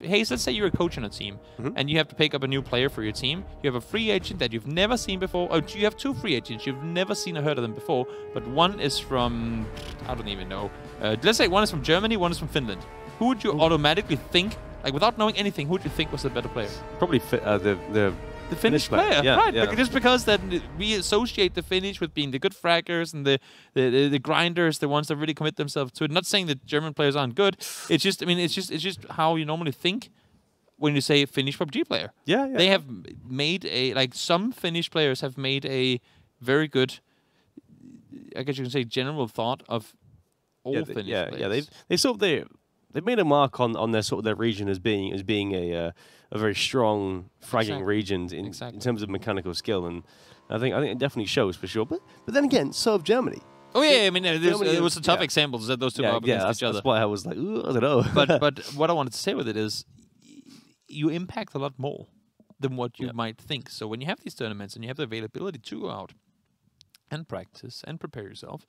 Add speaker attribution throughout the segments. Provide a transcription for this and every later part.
Speaker 1: hey, let's say you're a coach on a team, and you have to pick up a new player for your team. You have a free agent that you've never seen before. Oh, you have 2 free agents. You've never seen or heard of them before, but one is from, I don't even know. Let's say one is from Germany, one is from Finland. Who would you automatically think, like without knowing anything, who would you think was the better player?
Speaker 2: Probably the
Speaker 1: Finnish player,
Speaker 2: yeah,
Speaker 1: right?
Speaker 2: Yeah.
Speaker 1: Just because that we associate the Finnish with being the good fraggers and the grinders, the ones that really commit themselves to it. Not saying that German players aren't good. It's just, I mean, it's just how you normally think when you say Finnish PUBG player.
Speaker 2: Yeah.
Speaker 1: They have made some Finnish players have made a very good, I guess you can say, general thought of all Finnish players.
Speaker 2: Yeah, they've made a mark on their sort of their region as being a very strong fragging region in terms of mechanical skill, and I think it definitely shows for sure. But then again, so have Germany.
Speaker 1: Oh yeah, I mean it was a tough example to set those two up against each other.
Speaker 2: That's why I was like, ooh, I don't know.
Speaker 1: but what I wanted to say with it is, you impact a lot more than what you might think. So when you have these tournaments and you have the availability to go out and practice and prepare yourself,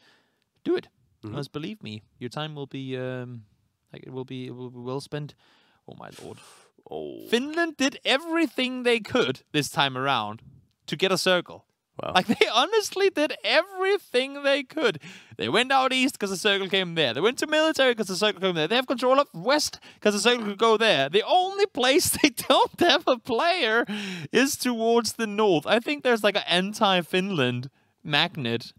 Speaker 1: do it. Because believe me, your time will be it will be well spent. Oh my lord. Oh. Finland did everything they could this time around to get a circle.
Speaker 2: Wow.
Speaker 1: Like, they honestly did everything they could. They went out east because the circle came there. They went to military because the circle came there. They have control of west because the circle could go there. The only place they don't have a player is towards the north. I think there's like an anti-Finland magnet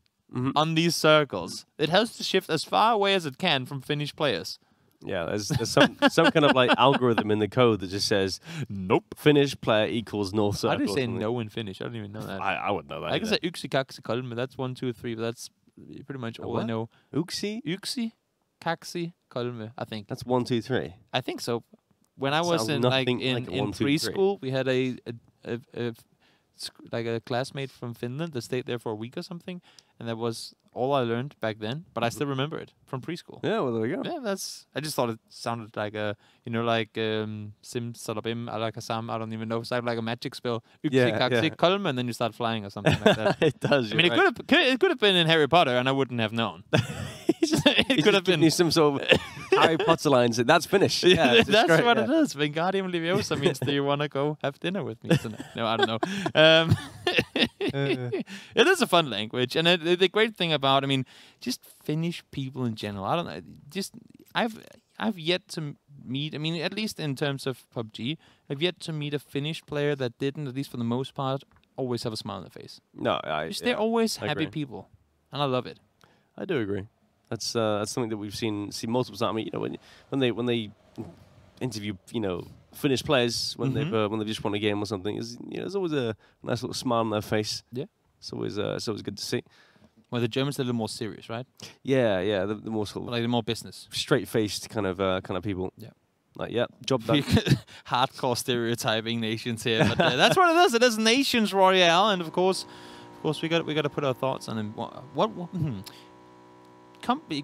Speaker 1: on these circles. It has to shift as far away as it can from Finnish players.
Speaker 2: Yeah, there's some kind of like algorithm in the code that just says, nope, Finnish player equals north circle.
Speaker 1: How do you say no in Finnish? I don't even know that.
Speaker 2: I wouldn't know that.
Speaker 1: I can say yksi, kaksi, kolme. That's 1, 2, 3, but that's pretty much all I know. Yksi, kaksi, kolme, I think.
Speaker 2: That's 1, 2, 3.
Speaker 1: I think so. When I was in preschool, we had a classmate from Finland that stayed there for a week or something, and that was all I learned back then. But I still remember it from preschool.
Speaker 2: Yeah, well, there we go.
Speaker 1: Yeah, I just thought it sounded like sim salabim alakasam. I don't even know. It sounded like a magic spell. Kolm, and then you start flying or something like that.
Speaker 2: It does.
Speaker 1: I mean, it could have been in Harry Potter, and I wouldn't have known. It could have been
Speaker 2: some sort of Harry Potter lines. That's Finnish. Yeah,
Speaker 1: that's
Speaker 2: great,
Speaker 1: what it is. Wingardium Leviosa means, do you want to go have dinner with me tonight? No, I don't know. It is a fun language, and the great thing about, I mean, just Finnish people in general. I don't know. Just I've yet to meet. I mean, at least in terms of PUBG, I've yet to meet a Finnish player that didn't, at least for the most part, always have a smile on their face.
Speaker 2: No,
Speaker 1: they're always happy people, and I love it.
Speaker 2: I do agree. That's something that we've seen multiple times. I mean, you know, when they interview, you know, Finnish players when they've just won a game or something, there's always a nice little smile on their face. Yeah, it's always good to see.
Speaker 1: Well, the Germans are a little more serious, right?
Speaker 2: Yeah, the more sort of
Speaker 1: like the more business,
Speaker 2: straight-faced kind of people. Yeah, like job done.
Speaker 1: Hardcore stereotyping nations here, but that's what it is. It is Nations Royale, and of course, we got to put our thoughts on it. What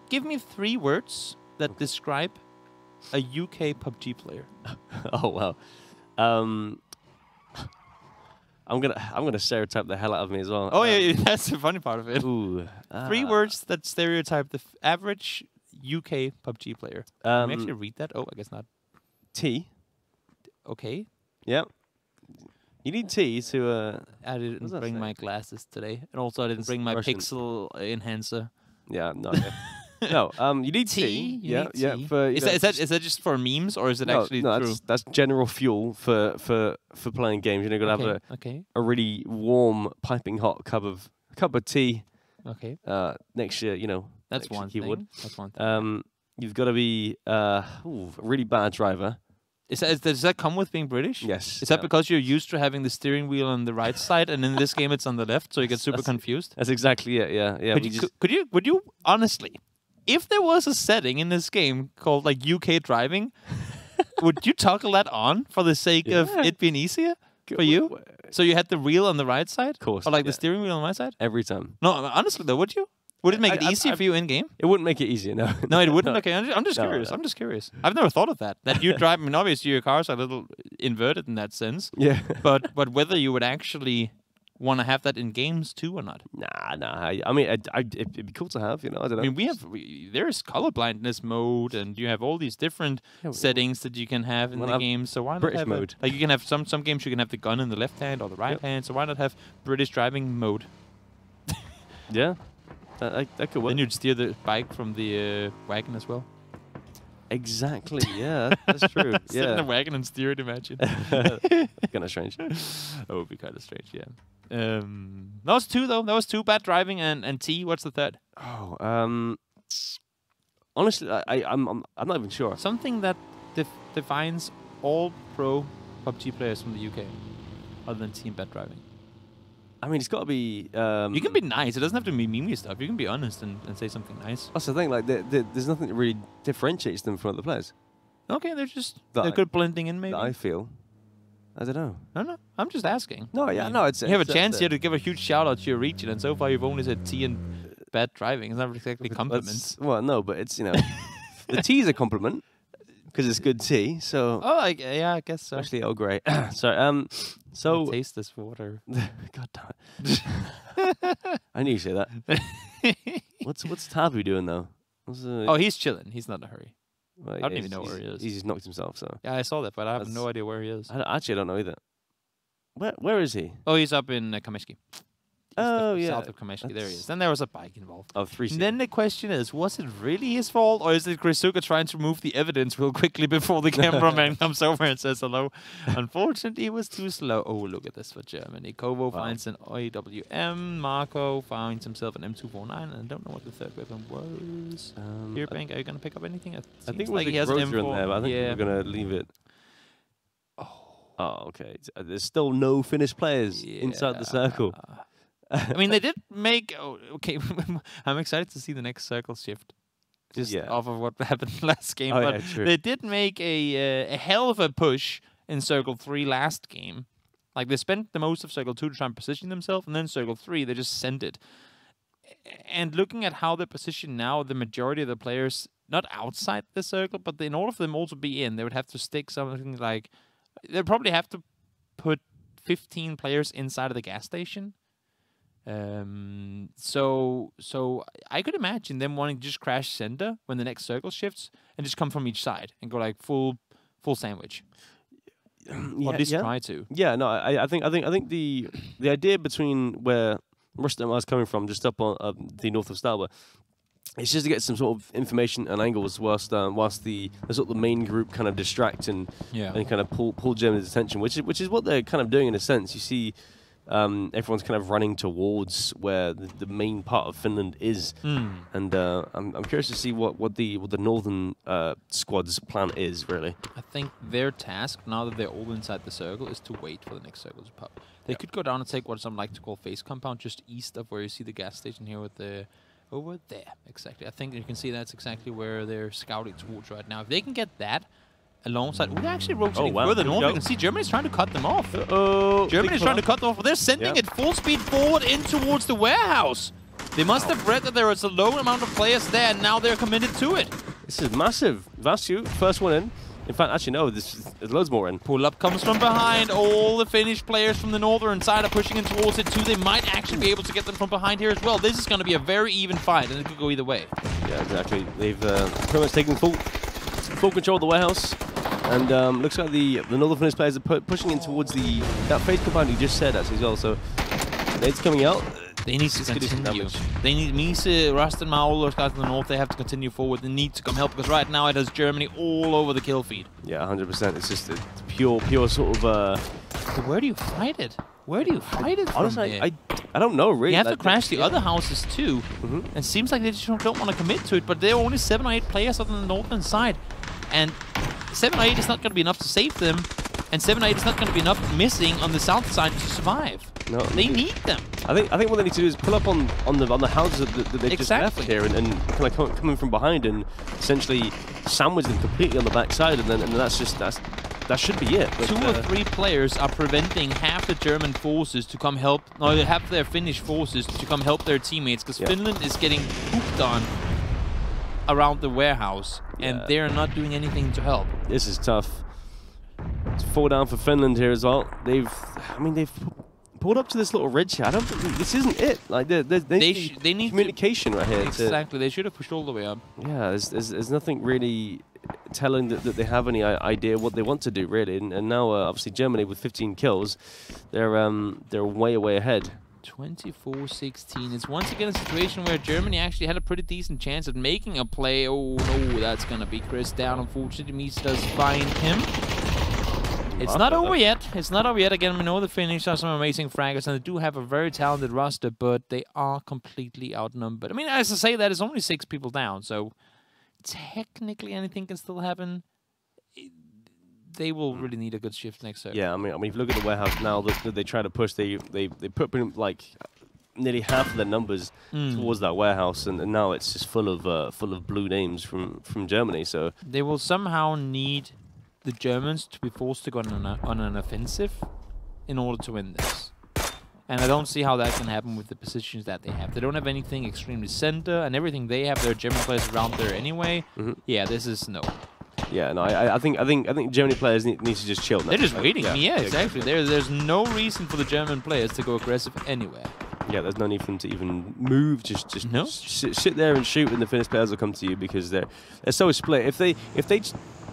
Speaker 1: give me 3 words that describe a UK PUBG player.
Speaker 2: Oh wow, I'm gonna stereotype the hell out of me as well.
Speaker 1: Oh yeah, that's the funny part of it.
Speaker 2: Ooh,
Speaker 1: 3 words that stereotype the average UK PUBG player. Can we actually read that? Oh, I guess not.
Speaker 2: T.
Speaker 1: Okay.
Speaker 2: Yeah. You need T to.
Speaker 1: I didn't bring my glasses today, and also I didn't bring my pixel enhancer.
Speaker 2: Yeah, no. No, you need T. Yeah.
Speaker 1: Is that just for memes, or is it actually true?
Speaker 2: That's general fuel for playing games. You know, you gotta have a really warm, piping hot cup of tea.
Speaker 1: Okay.
Speaker 2: Next year, you know.
Speaker 1: That's one thing. That's one thing.
Speaker 2: You've got to be a really bad driver.
Speaker 1: Does that come with being British?
Speaker 2: Yes.
Speaker 1: Is that because you're used to having the steering wheel on the right side, and in this game it's on the left, so you get super confused?
Speaker 2: That's exactly it. Yeah.
Speaker 1: Would you honestly, if there was a setting in this game called like UK driving, would you toggle that on for the sake of it being easier for you? So you had the wheel on the right side,
Speaker 2: of course,
Speaker 1: or like the steering wheel on my side
Speaker 2: every time.
Speaker 1: No, honestly though, would you? Would it make it easier for you in game?
Speaker 2: It wouldn't make it easier, no.
Speaker 1: No, it wouldn't. Okay, I'm just curious. No. I'm just curious. I've never thought of that. That you drive. I mean, obviously your cars are a little inverted in that sense.
Speaker 2: Yeah.
Speaker 1: But whether you would actually want to have that in games too or not?
Speaker 2: Nah. I mean, it'd be cool to have, you know. I don't know.
Speaker 1: I mean, there's color blindness mode, and you have all these different settings that you can have in the game. So why not
Speaker 2: British
Speaker 1: have
Speaker 2: mode?
Speaker 1: Like you can have some games you can have the gun in the left hand or the right hand. So why not have British driving mode?
Speaker 2: Yeah, that could work.
Speaker 1: Then you'd steer the bike from the wagon as well.
Speaker 2: Exactly. Yeah, that's true.
Speaker 1: Sit in the wagon and steer it. Imagine.
Speaker 2: Kind of strange.
Speaker 1: That would be kind of strange. Yeah. That was 2 though. That was 2 bad driving and T. What's the third?
Speaker 2: Oh, honestly, I'm not even sure.
Speaker 1: Something that defines all pro PUBG players from the UK, other than T and bad driving.
Speaker 2: I mean, it's got to be.
Speaker 1: You can be nice. It doesn't have to be meme stuff. You can be honest and say something nice.
Speaker 2: That's the thing. Like, there's nothing that really differentiates them from other players.
Speaker 1: Okay, they're good blending in, maybe.
Speaker 2: I feel. I don't know.
Speaker 1: No. I'm just asking.
Speaker 2: No, yeah, no. It's
Speaker 1: you have a chance here to give a huge shout out to your region, and so far you've only said T and bad driving. It's not exactly compliments.
Speaker 2: Well, no, but it's the T is a compliment because it's good tea. So.
Speaker 1: Oh, yeah, I guess so.
Speaker 2: Actually, oh great. Sorry. So
Speaker 1: taste this water.
Speaker 2: God damn it. I knew you say that. What's Tabu doing though?
Speaker 1: Oh, he's chilling. He's not in a hurry.
Speaker 2: Well,
Speaker 1: I don't even know where he is.
Speaker 2: He's just knocked himself. So
Speaker 1: yeah, I saw that, but I have no idea where he is.
Speaker 2: I don't know either. Where is he?
Speaker 1: Oh, he's up in Kameshki.
Speaker 2: Oh, yeah.
Speaker 1: South of Kameshki. There he is. Then there was a bike involved.
Speaker 2: Oh, 3.
Speaker 1: Then the question is, was it really his fault, or is it Krisuka trying to remove the evidence real quickly before the cameraman comes over and says hello? Unfortunately, it was too slow. Oh, look at this for Germany. Kovo finds an OWM. Marco finds himself an M249, and I don't know what the third weapon was. Here, Bank, are you going to pick up anything?
Speaker 2: I think like he has an M4 in there, but I think we're going to leave it. Oh, okay. There's still no finished players inside the circle.
Speaker 1: I mean, they did make... Oh, okay, I'm excited to see the next circle shift. Just off of what happened last game.
Speaker 2: Oh,
Speaker 1: but
Speaker 2: true.
Speaker 1: They did make a hell of a push in Circle 3 last game. Like, they spent the most of Circle 2 to try and position themselves, and then Circle 3, they just sent it. And looking at how they're positioned now, the majority of the players, not outside the circle, but in order for them all to be in, they would have to stick something like... They'd probably have to put 15 players inside of the gas station. So I could imagine them wanting to just crash center when the next circle shifts and just come from each side and go like full sandwich. Or at least try to.
Speaker 2: Yeah, no, I think the idea between where Rustam was coming from, just up on the north of Stalber, it's just to get some sort of information and angles whilst the sort of the main group kind of distract and kind of pull Germany's attention, which is what they're kind of doing in a sense. You see. Everyone's kind of running towards where the main part of Finland is, and I'm curious to see what the northern squad's plan is really.
Speaker 1: I think their task now that they're all inside the circle is to wait for the next circle to pop. They could go down and take what some like to call face compound just east of where you see the gas station here with the over there exactly. I think you can see that's exactly where they're scouting towards right now. If they can get that. Alongside, they're actually rotating further north. You can see Germany's trying to cut them off. Germany's trying to cut them off. They're sending it full speed forward in towards the warehouse. They must have read that there was a low amount of players there, and now they're committed to it.
Speaker 2: This is massive. Vasu, first one in. In fact, actually, no, there's loads more in.
Speaker 1: Pull-up comes from behind. All the Finnish players from the northern side are pushing in towards it, too. They might actually be able to get them from behind here as well. This is going to be a very even fight, and it could go either way.
Speaker 2: Yeah, exactly. They've pretty much taken full control of the warehouse. And looks like the northern Finnish players are pushing in towards that face compound you just said actually as well. So it's coming out.
Speaker 1: They need to continue. They need Mise, Rust, and all those guys in the north. They have to continue forward. They need to come help because right now it has Germany all over the kill feed.
Speaker 2: Yeah, 100%. It's just a pure sort of.
Speaker 1: But where do you fight it? Where do you fight it?
Speaker 2: Honestly, I don't know really.
Speaker 1: You have to crash the other houses too. And it seems like they just don't want to commit to it. But there are only 7 or 8 players on the northern side, and 7 or 8 is not going to be enough to save them, and 7 or 8 is not going to be enough missing on the south side to survive.
Speaker 2: No,
Speaker 1: they need them.
Speaker 2: I think what they need to do is pull up on the houses that they've just left here and kind of come in from behind and essentially sandwich them completely on the backside, and that should be it. But
Speaker 1: 2 or 3 players are preventing half the German forces to come help, or half their Finnish forces to come help their teammates, because Finland is getting pooped on around the warehouse, and they're not doing anything to help.
Speaker 2: This is tough. It's 4 down for Finland here as well. They've pulled up to this little ridge here. I don't think this isn't it. Like they need communication right here.
Speaker 1: Exactly, they should have pushed all the way up.
Speaker 2: Yeah, there's nothing really telling that they have any idea what they want to do really. And now obviously Germany with 15 kills, they're way ahead.
Speaker 1: 24-16. It's once again a situation where Germany actually had a pretty decent chance at making a play. Oh no, that's gonna be Chris down. Unfortunately, Meese does find him. It's not over yet. It's not over yet. Again, we know the Finnish are some amazing fraggers, and they do have a very talented roster, but they are completely outnumbered. I mean, as I say that, it's only 6 people down, so technically anything can still happen. They will really need a good shift next serve.
Speaker 2: Yeah, I mean, if you look at the warehouse now that they try to push, they put like nearly half of their numbers towards that warehouse, and now it's just full of blue names from Germany. So
Speaker 1: they will somehow need the Germans to be forced to go on an offensive in order to win this. And I don't see how that can happen with the positions that they have. They don't have anything extremely center, and everything they have, there are German players around there anyway. Yeah, this is no.
Speaker 2: Yeah, no, I think Germany players need to just chill.
Speaker 1: They're just waiting. Yeah, exactly. There's no reason for the German players to go aggressive anywhere.
Speaker 2: Yeah, there's no need for them to even move. Just sit there and shoot, and the Finnish players will come to you because they're so split. If they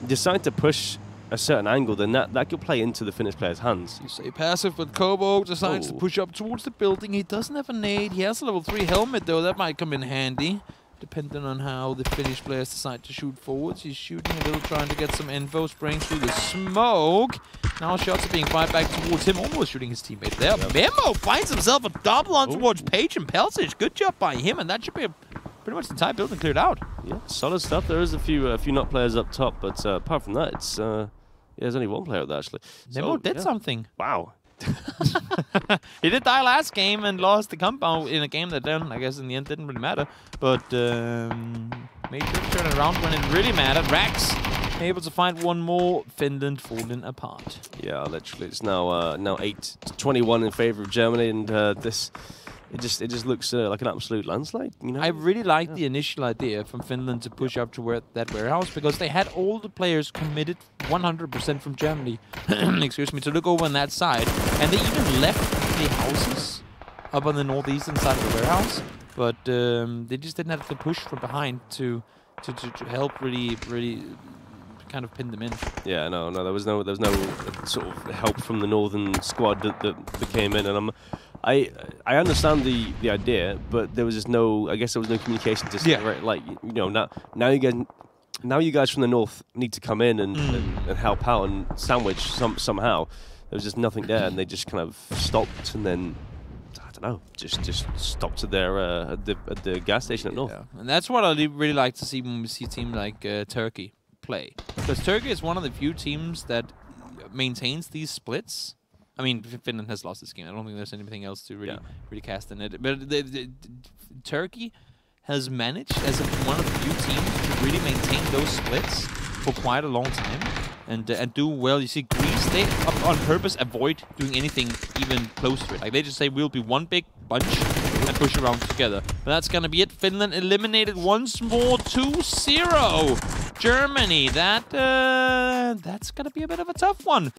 Speaker 2: decide to push a certain angle, then that could play into the Finnish players' hands.
Speaker 1: You say passive, but Kobo decides to push up towards the building. He doesn't have a nade. He has a level 3 helmet though. That might come in handy, depending on how the Finnish players decide to shoot forwards. He's shooting a little, trying to get some info, spraying through the smoke. Now shots are being fired back towards him, almost shooting his teammate there. Yep. Memo finds himself a double on towards Page and Pelsic. Good job by him, and that should be pretty much the entire building cleared out.
Speaker 2: Yeah, solid stuff. There is a few not players up top, but apart from that, it's there's only one player up there actually.
Speaker 1: Memo did something.
Speaker 2: Wow.
Speaker 1: He did die last game and lost the compound in a game that then, I guess, in the end didn't really matter. But made sure to turn it around when it really mattered. Rax able to find one more. Finland falling apart.
Speaker 2: Yeah, literally, it's now 8-21 in favor of Germany, and this. It just looks like an absolute landslide, you know?
Speaker 1: I really like the initial idea from Finland to push up to that warehouse, because they had all the players committed 100% from Germany, excuse me, to look over on that side. And they even left the houses up on the northeastern side of the warehouse, but they just didn't have to push from behind to help really kind of pin them in.
Speaker 2: Yeah, no, there was no sort of help from the northern squad that came in, and I understand the idea, but there was just I guess there was no communication to say, right, like, you know, now you guys from the north need to come in and help out and sandwich somehow. There was just nothing there, and they just kind of stopped, and then I don't know, just stopped at the gas station at north.
Speaker 1: Yeah. And that's what I really like to see when we see a team like Turkey play, because Turkey is one of the few teams that maintains these splits. I mean, Finland has lost this game. I don't think there's anything else to really cast in it. But Turkey has managed, as one of the few teams, to really maintain those splits for quite a long time and do well. You see, Greece, they on purpose avoid doing anything even close to it. Like, they just say, we'll be one big bunch and push around together. But that's going to be it. Finland eliminated once more, 2-0. Germany, that's going to be a bit of a tough one.